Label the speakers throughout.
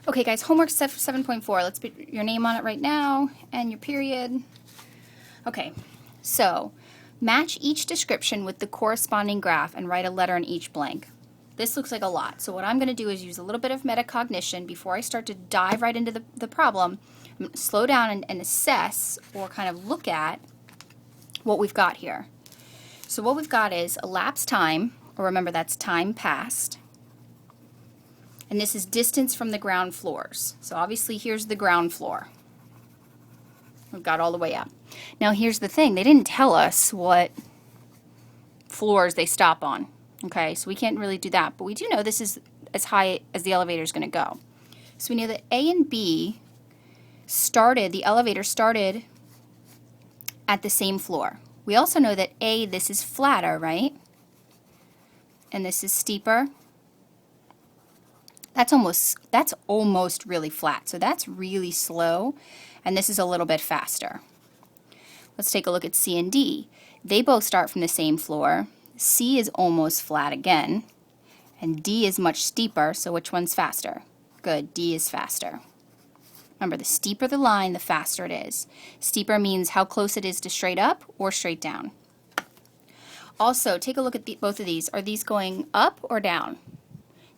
Speaker 1: Okay guys, homework 7.4. Let's put your name on it right now and your period. Okay, so match each description with the corresponding graph and write a letter in each blank. This looks like a lot, so what I'm going to do is use a little bit of metacognition before I start to dive right into the problem. I'm going to slow down and assess or kind of look at what we've got here. So what we've got is elapsed time, or remember that's time passed. And this is distance from the ground floors. So obviously here's the ground floor. We've got all the way up. Now here's the thing, they didn't tell us what floors they stop on. Okay, so we can't really do that, but we do know this is as high as the elevator is going to go. So we know that A and B the elevator started at the same floor. We also know that A, this is flatter, right? And this is steeper. That's almost really flat. So that's really slow, and this is a little bit faster. Let's take a look at C and D. They both start from the same floor. C is almost flat again, and D is much steeper, so which one's faster? Good, D is faster. Remember, the steeper the line, the faster it is. Steeper means how close it is to straight up or straight down. Also, take a look at both of these. Are these going up or down?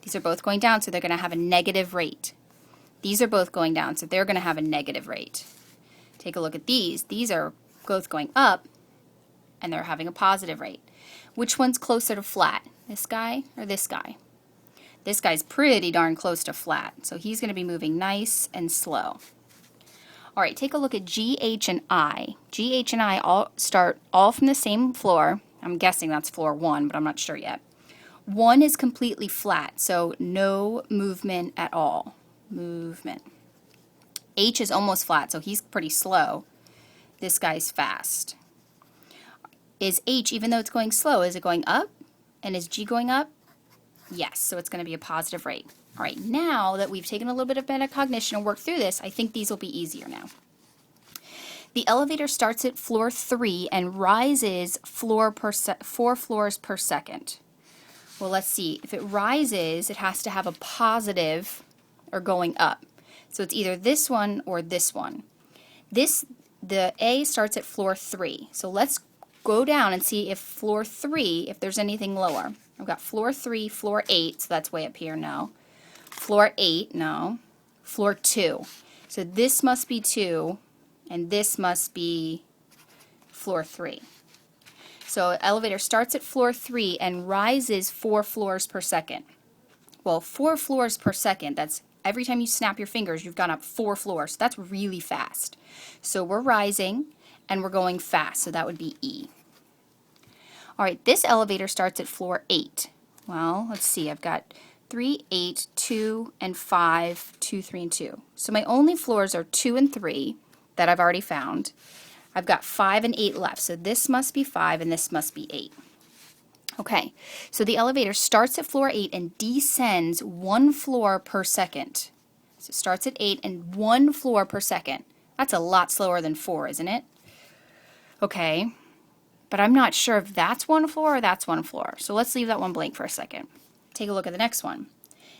Speaker 1: These are both going down, so they're going to have a negative rate. These are both going down, so they're going to have a negative rate. Take a look at these. These are both going up, and they're having a positive rate. Which one's closer to flat? This guy or this guy? This guy's pretty darn close to flat, so he's going to be moving nice and slow. All right, take a look at G, H, and I. G, H, and I all start from the same floor. I'm guessing that's floor 1, but I'm not sure yet. 1 is completely flat, so no movement at all. Movement. H is almost flat, so he's pretty slow. This guy's fast. Is H, even though it's going slow, is it going up? And is G going up? Yes, so it's going to be a positive rate. All right, now that we've taken a little bit of metacognition and worked through this, I think these will be easier now. The elevator starts at floor 3 and rises 4 floors per second. Well, let's see. If it rises, it has to have a positive or going up. So it's either this one or this one. The A starts at floor 3. So let's go down and see if floor 3, if there's anything lower. I've got floor 3, floor 8, so that's way up here, no. Floor 8, no. Floor 2. So this must be 2, and this must be floor 3. So elevator starts at floor 3 and rises 4 floors per second. Well, 4 floors per second, that's every time you snap your fingers, you've gone up 4 floors. So that's really fast. So we're rising and we're going fast, so that would be E. All right, this elevator starts at floor 8. Well, let's see, I've got 3, 8, 2, and 5, 2, 3, and 2. So my only floors are 2 and 3 that I've already found. I've got 5 and 8 left, so this must be 5 and this must be 8. Okay, so the elevator starts at floor 8 and descends 1 floor per second. So it starts at 8 and 1 floor per second. That's a lot slower than 4, isn't it? Okay, but I'm not sure if that's 1 floor or that's 1 floor. So let's leave that one blank for a second. Take a look at the next one.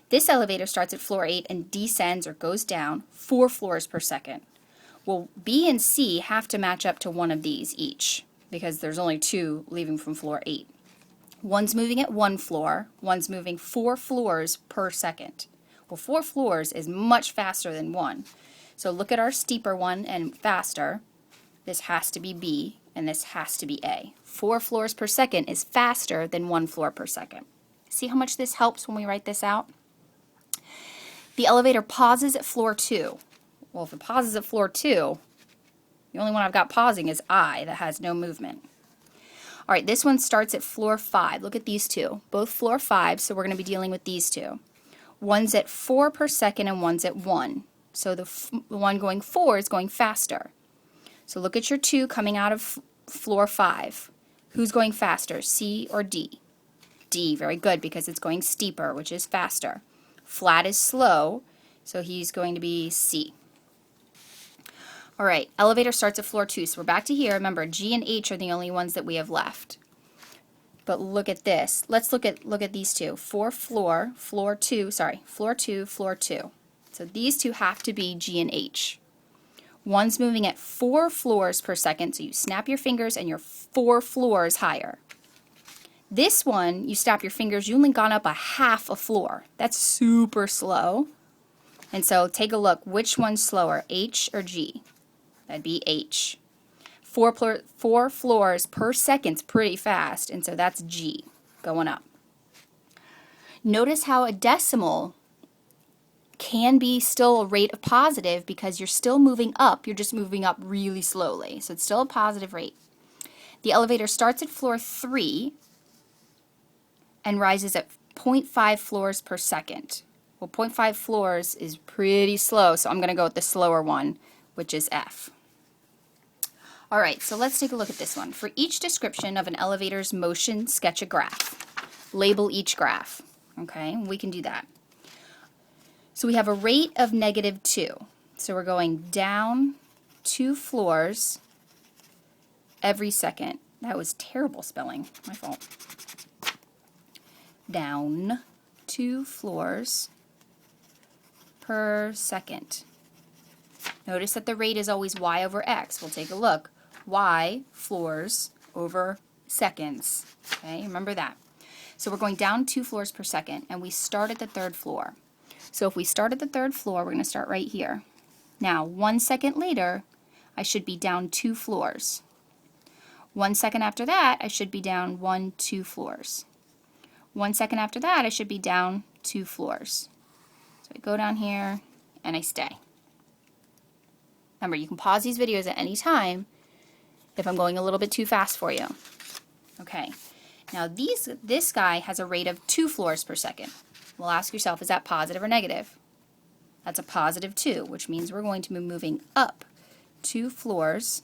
Speaker 1: This elevator starts at floor 8 and descends or goes down 4 floors per second. Well, B and C have to match up to one of these each because there's only 2 leaving from floor 8. One's moving at 1 floor, one's moving 4 floors per second. Well, 4 floors is much faster than 1. So look at our steeper one and faster. This has to be B and this has to be A. 4 floors per second is faster than 1 floor per second. See how much this helps when we write this out? The elevator pauses at floor 2. Well, if it pauses at floor 2, the only one I've got pausing is I, that has no movement. All right, this one starts at floor 5. Look at these two. Both floor 5, so we're going to be dealing with these two. One's at 4 per second and one's at 1. So the one going 4 is going faster. So look at your 2 coming out of floor 5. Who's going faster, C or D? D, very good, because it's going steeper, which is faster. Flat is slow, so he's going to be C. All right, elevator starts at floor 2, so we're back to here. Remember, G and H are the only ones that we have left. But look at this. Let's look at these two. Floor 2, floor 2. So these two have to be G and H. One's moving at 4 floors per second, so you snap your fingers and you're 4 floors higher. This one, you snap your fingers, you only gone up a half a floor. That's super slow. And so take a look, which one's slower, H or G? That'd be H. 4 floors per second's pretty fast, and so that's G, going up. Notice how a decimal can be still a rate of positive because you're still moving up, you're just moving up really slowly. So it's still a positive rate. The elevator starts at floor 3 and rises at 0.5 floors per second. Well, 0.5 floors is pretty slow, so I'm going to go with the slower one, which is F. All right, so let's take a look at this one. For each description of an elevator's motion, sketch a graph. Label each graph. Okay, we can do that. So we have a rate of -2. So we're going down 2 floors every second. That was terrible spelling. My fault. Down 2 floors per second. Notice that the rate is always y over x. We'll take a look. Y floors over seconds. Okay, remember that. So we're going down 2 floors per second, and we start at the 3rd floor. So if we start at the 3rd floor, we're going to start right here. Now, 1 second later, I should be down 2 floors. 1 second after that, I should be down 2 floors. 1 second after that, I should be down 2 floors. So I go down here, and I stay. Remember, you can pause these videos at any time if I'm going a little bit too fast for you. Okay, now this guy has a rate of 2 floors per second. Well, ask yourself, is that positive or negative? That's a +2, which means we're going to be moving up 2 floors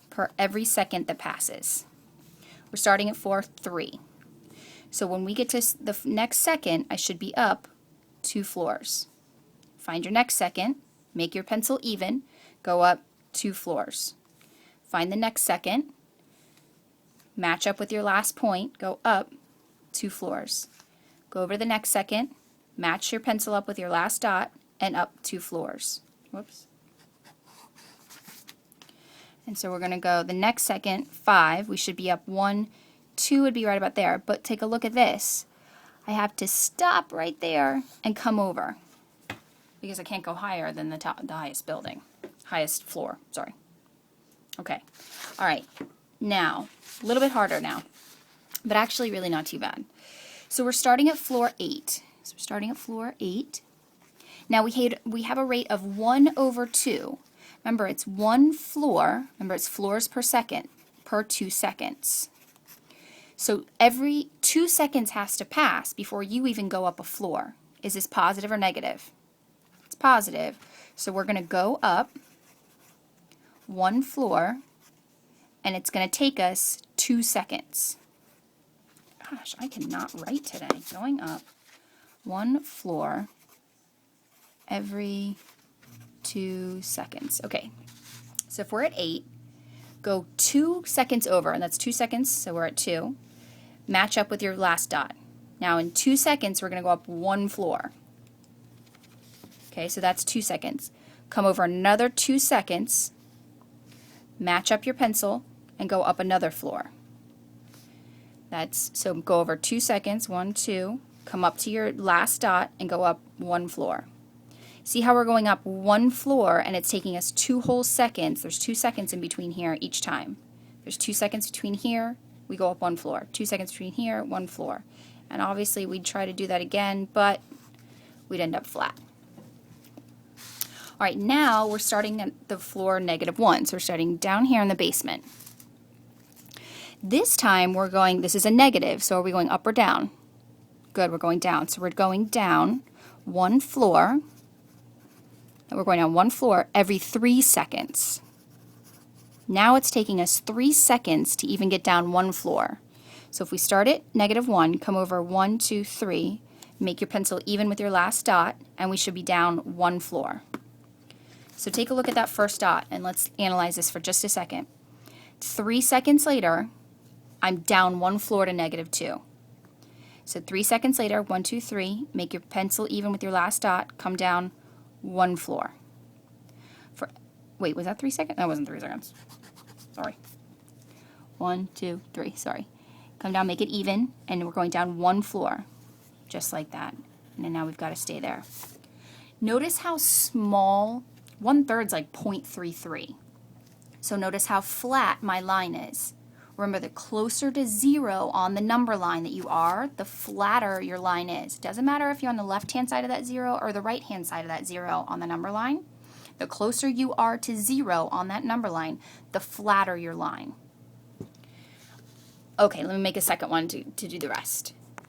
Speaker 1: per every second that passes. We're starting at floor 3. So when we get to the next second, I should be up 2 floors. Find your next second, make your pencil even, go up 2 floors. Find the next second, match up with your last point, go up 2 floors. Go over to the next second, match your pencil up with your last dot, and up 2 floors. Whoops. And so we're going to go the next second, 5, we should be up 1, 2 would be right about there, but take a look at this. I have to stop right there and come over because I can't go higher than the highest building, highest floor, sorry. Okay, all right, now, a little bit harder now, but actually really not too bad. So we're starting at floor 8. So we're starting at floor 8. Now we have a rate of 1 over 2. Remember, it's 1 floor. Remember, it's floors per second, per 2 seconds. So every 2 seconds has to pass before you even go up a floor. Is this positive or negative? It's positive. So we're going to go up 1 floor, and it's going to take us 2 seconds. Gosh, I cannot write today. Going up 1 floor every 2 seconds. Okay, so if we're at 8, go 2 seconds over, and that's 2 seconds, so we're at 2. Match up with your last dot. Now in 2 seconds, we're going to go up 1 floor. Okay, so that's 2 seconds. Come over another 2 seconds, match up your pencil, and go up another floor. So go over 2 seconds, 1, 2, come up to your last dot and go up 1 floor. See how we're going up 1 floor and it's taking us 2 whole seconds. There's 2 seconds in between here each time. There's 2 seconds between here, we go up 1 floor. 2 seconds between here, 1 floor. And obviously we'd try to do that again, but we'd end up flat. All right, now we're starting at the floor -1. So we're starting down here in the basement. This time we're going, this is a negative, so are we going up or down? Good, we're going down. So we're going down 1 floor, and we're going down 1 floor every 3 seconds. Now it's taking us 3 seconds to even get down 1 floor. So if we start at -1, come over 1, 2, 3, make your pencil even with your last dot, and we should be down 1 floor. So take a look at that first dot, and let's analyze this for just a second. 3 seconds later, I'm down 1 floor to -2. So 3 seconds later, 1, 2, 3, make your pencil even with your last dot, come down 1 floor. Wait, was that 3 seconds? That wasn't 3 seconds. Sorry. 1, 2, 3, sorry. Come down, make it even, and we're going down 1 floor, just like that. And then now we've got to stay there. Notice how small, 1/3 is like 0.33. So notice how flat my line is. Remember, the closer to 0 on the number line that you are, the flatter your line is. It doesn't matter if you're on the left-hand side of that 0 or the right-hand side of that 0 on the number line. The closer you are to 0 on that number line, the flatter your line. Okay, let me make a second one to do the rest.